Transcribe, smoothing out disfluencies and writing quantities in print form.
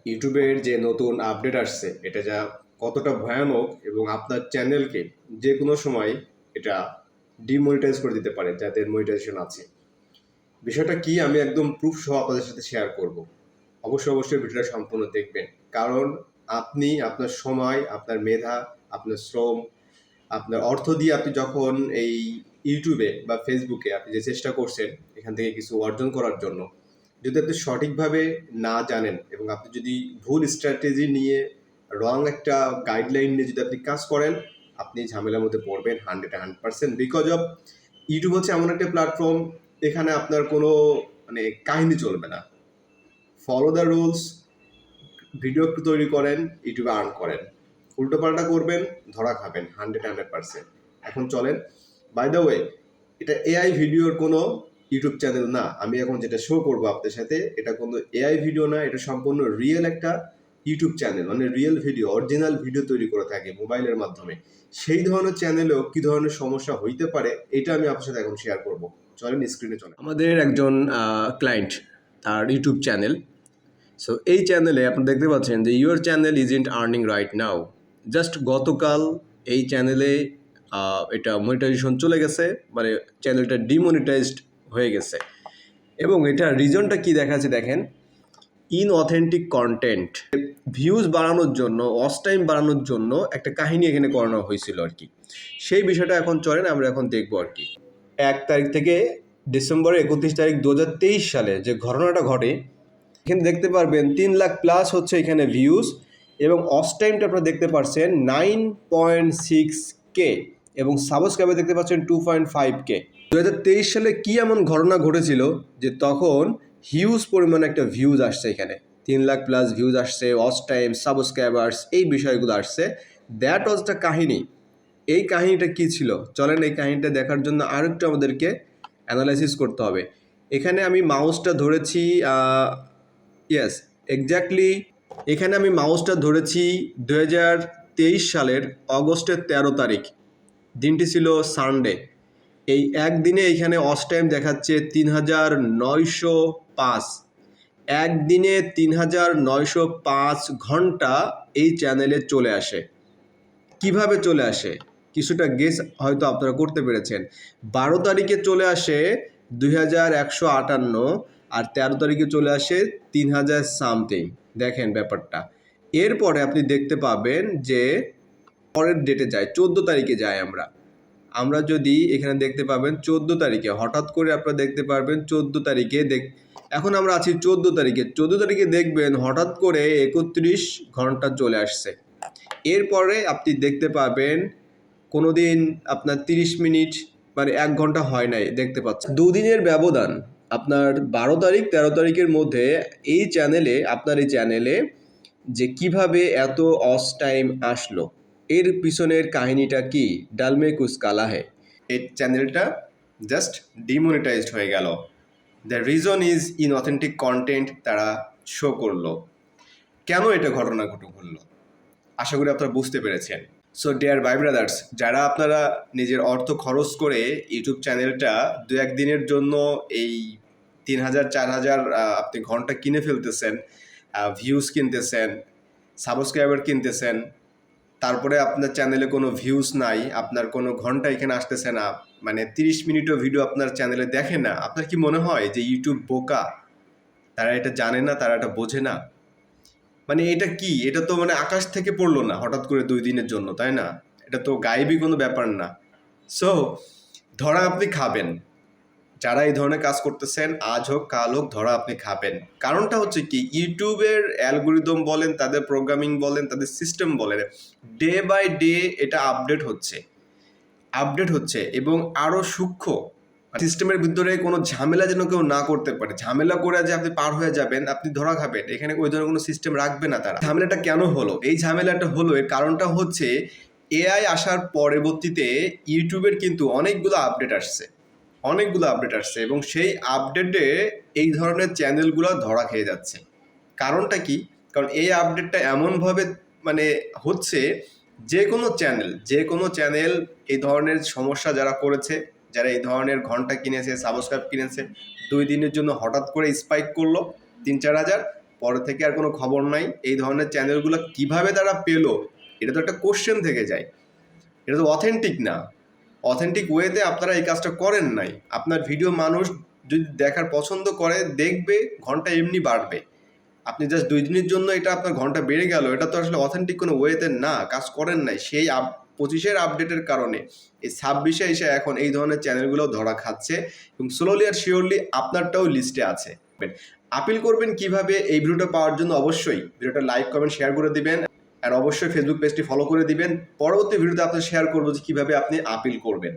ইউটিউবের যে নতুন আপডেট আসছে এটা যা কতটা ভয়ানক এবং আপনার চ্যানেলকে যে কোনো সময় এটা ডিমনিটাইজ করে দিতে পারে যাদের মনিটাইজেশন আছে। বিষয়টা কি আমি একদম প্রুফ সহ আপনাদের সাথে শেয়ার করব। অবশ্যই ভিডিওটা সম্পূর্ণ দেখবেন, কারণ আপনি আপনার সময়, আপনার মেধা, আপনার শ্রম, আপনার অর্থ দিয়ে আপনি যখন এই ইউটিউবে বা ফেসবুকে আপনি যে চেষ্টা করছেন এখান থেকে কিছু অর্জন করার জন্য, যদি আপনি সঠিকভাবে না জানেন এবং আপনি যদি ভুল স্ট্র্যাটেজি নিয়ে রং একটা গাইডলাইন নিয়ে যদি আপনি কাজ করেন, আপনি ঝামেলার মধ্যে পড়বেন 100%। বিকজ অফ ইউটিউব হচ্ছে এমন একটা প্ল্যাটফর্ম, এখানে আপনার কোনো মানে কাহিনী চলবে না। ফলো দ্য রুলস, ভিডিও একটু তৈরি করেন, ইউটিউবে আর্ন করেন। উল্টোপাল্টা করবেন, ধরা খাবেন 100%। এখন চলেন, বাই দ্য ওয়ে, এটা এআই ভিডিওর কোনো ইউটিউব চ্যানেল না। আমি এখন যেটা শো করবো আপনাদের সাথে, এটা কোনো এআই ভিডিও না, এটা সম্পূর্ণ রিয়েল একটা ইউটিউব চ্যানেল, মানে রিয়েল ভিডিও, অরিজিনাল ভিডিও তৈরি করে থাকে মোবাইলের মাধ্যমে। সেই ধরনের চ্যানেলেও কি ধরনের সমস্যা হইতে পারে এটা আমি আপনার সাথে এখন শেয়ার করবো। চলেন স্ক্রিনে চলেন। আমাদের একজন ক্লায়েন্ট, তার ইউটিউব চ্যানেল। সো এই চ্যানেলে আপনি দেখতে পাচ্ছেন যে your channel isn't earning right now. Just গতকাল এই চ্যানেলে এটা মনিটাইজেশন চলে গেছে, মানে চ্যানেলটা ডিমনিটাইজড হয়ে গেছে। এবং এটার রিজনটা কি দেখাচ্ছে দেখেন, ইনঅথেন্টিক কন্টেন্ট। ভিউজ বাড়ানোর জন্য, ওয়াচ টাইম বাড়ানোর জন্য একটা কাহিনী এখানে করানো হয়েছিল আর কি। সেই বিষয়টা এখন চলেন আমরা এখন দেখবো আর কি। 1 তারিখ থেকে ডিসেম্বরের 31 তারিখ 2023 সালে যে ঘটনাটা ঘটে, এখানে দেখতে পারবেন 3 লাখ প্লাস হচ্ছে এখানে ভিউজ, এবং ওয়াচ টাইমটা আপনারা দেখতে পাচ্ছেন 9.6K, এবং সাবস্ক্রাইবার দেখতে পাচ্ছেন 2.5K। 2023 সালে কি এমন ঘটনা ঘটেছিল যে তখন হিউজ পরিমাণে একটা ভিউজ আসছে, এখানে 3 লাখ প্লাস ভিউজ আসছে, ওয়াচ টাইম, সাবস্ক্রাইবার্স, এই বিষয়গুলো আসছে। দ্যাট ওয়াজ দ্য কাহিনী। এই কাহিনীটা কি ছিল চলেন এই কাহিনীটা দেখার জন্য আরেকটু আমাদেরকে অ্যানালাইসিস করতে হবে। এখানে আমি মাউসটা ধরেছি, ইয়েস এক্স্যাক্টলি, এখানে আমি মাউসটা ধরেছি 2023 সালের অগস্টের 13 তারিখ। দিনটি ছিল সানডে। এই একদিনে এখানে ওয়াচ টাইম দেখাচ্ছে 3905। একদিনে 3905 ঘন্টা এই চ্যানেলে চলে আসে। কিভাবে চলে আসে কিছুটা গেস হয়তো আপনারা করতে পেরেছেন। 12 তারিখে চলে আসে 2158, আর 13 তারিখে চলে আসে 3000 সামথিং। দেখেন ব্যাপারটা। এরপরে আপনি দেখতে পাবেন যে পরের ডেটে যায়, 14 তারিখে যায়। আমরা যদি এখানে দেখতে পাবেন 14 তারিখে, হঠাৎ করে আপনারা দেখতে পারবেন 14 তারিখে এখন আমরা আছি 14 তারিখে। 14 তারিখে দেখবেন হঠাৎ করে 31 ঘন্টা চলে আসছে। এরপরে আপনি দেখতে পাবেন কোনো দিন আপনার 30 মিনিট, মানে 1 ঘন্টা হয় নাই, দেখতে পাচ্ছেন 2 দিনের ব্যবধান। আপনার 12 তারিখ 13 তারিখের মধ্যে এই চ্যানেলে, আপনার এই চ্যানেলে যে কিভাবে এত ওয়াচ টাইম আসলো, এর পিছনের কাহিনীটা কি, ডালমে কুছ কালা হে। এই চ্যানেলটা জাস্ট ডিমনিটাইজড হয়ে গেল। দ্য রিজন ইজ ইনঅথেন্টিক কন্টেন্ট তারা শো করলো। কেন এটা ঘটনা ঘটলো আশা করি আপনারা বুঝতে পেরেছেন। সো ডিয়ার ভাই ব্রাদার্স, যারা আপনারা নিজের অর্থ খরচ করে ইউটিউব চ্যানেলটা 2-1 দিনের জন্য এই 3000-4000 আপনি ঘন্টা কিনে ফেলতেছেন, ভিউজ কিনতেছেন, সাবস্ক্রাইবার কিনতেছেন, তারপরে আপনার চ্যানেলে কোনো ভিউজ নাই, আপনার কোনো ঘন্টা এখানে আসতেছে না, মানে 30 মিনিটও ভিডিও আপনার চ্যানেলে দেখে না, আপনার কি মনে হয় যে ইউটিউব বোকা? তারা এটা জানে না, তারা এটা বোঝে না? মানে এটা কি, এটা তো মানে আকাশ থেকে পড়লো না হঠাৎ করে 2 দিনের জন্য, তাই না? এটা তো গায়েবী কোনো ব্যাপার না। সো ধরা আপনি খাবেন। যারা এই ধরনের কাজ করতেছেন, আজ হোক কাল হোক ধরা আপনি খাবেন। কারণটা হচ্ছে কি, ইউটিউবের অ্যালগোরিদম বলেন, তাদের প্রোগ্রামিং বলেন, তাদের সিস্টেম বলেন, ডে বাই ডে এটা আপডেট হচ্ছে এবং আরও সূক্ষ্ম সিস্টেমের ভিতরে কোনো ঝামেলা যেন কেউ না করতে পারে। ঝামেলা করে যে আপনি পার হয়ে যাবেন, আপনি ধরা খাবেন, এখানে ওই ধরনের কোনো সিস্টেম রাখবে না তারা। ঝামেলাটা কেন হলো? এই ঝামেলাটা হলো, এর কারণটা হচ্ছে এআই আসার পরবর্তীতে ইউটিউবের কিন্তু অনেকগুলো আপডেট আসছে এবং সেই আপডেটে এই ধরনের চ্যানেলগুলো ধরা খেয়ে যাচ্ছে। কারণটা কি? কারণ এই আপডেটটা এমনভাবে মানে হচ্ছে, যে কোনো চ্যানেল এই ধরনের সমস্যা যারা করেছে, যারা এই ধরনের ঘন্টা কিনেছে, সাবস্ক্রাইব কিনেছে, 2 দিনের জন্য হঠাৎ করে স্পাইক করলো 3-4 হাজার, পরে থেকে আর কোনো খবর নাই। এই ধরনের চ্যানেলগুলো কিভাবে তারা পেলো, এটা তো একটা কোশ্চেন থেকে যায়। এটা তো অথেন্টিক না। অথেন্টিক ওয়েতে আপনারা এই কাজটা করেন নাই। আপনার ভিডিও মানুষ যদি দেখার পছন্দ করে, দেখবে, ঘন্টা এমনি বাড়বে। আপনি জাস্ট 2 দিনের জন্য এটা আপনার ঘন্টা বেড়ে গেল, এটা তো আসলে অথেন্টিক কোনো ওয়েতে না, কাজ করেন নাই। সেই 25-এর আপডেটের কারণে এই 26-এ এসে এখন এই ধরনের চ্যানেলগুলো ধরা খাচ্ছে এবং স্লোলি আর শিওরলি আপনারটাও লিস্টে আছে। আপিল করবেন কিভাবে এই ভিডিওটা পাওয়ার জন্য অবশ্যই ভিডিওটা লাইক, কমেন্ট, শেয়ার করে দিবেন। আর অবশ্যই ফেসবুক পেজটি ফলো করে দিবেন। পরবর্তী ভিডিওতে আপনার শেয়ার করবো যে কিভাবে আপনি আপিল করবেন।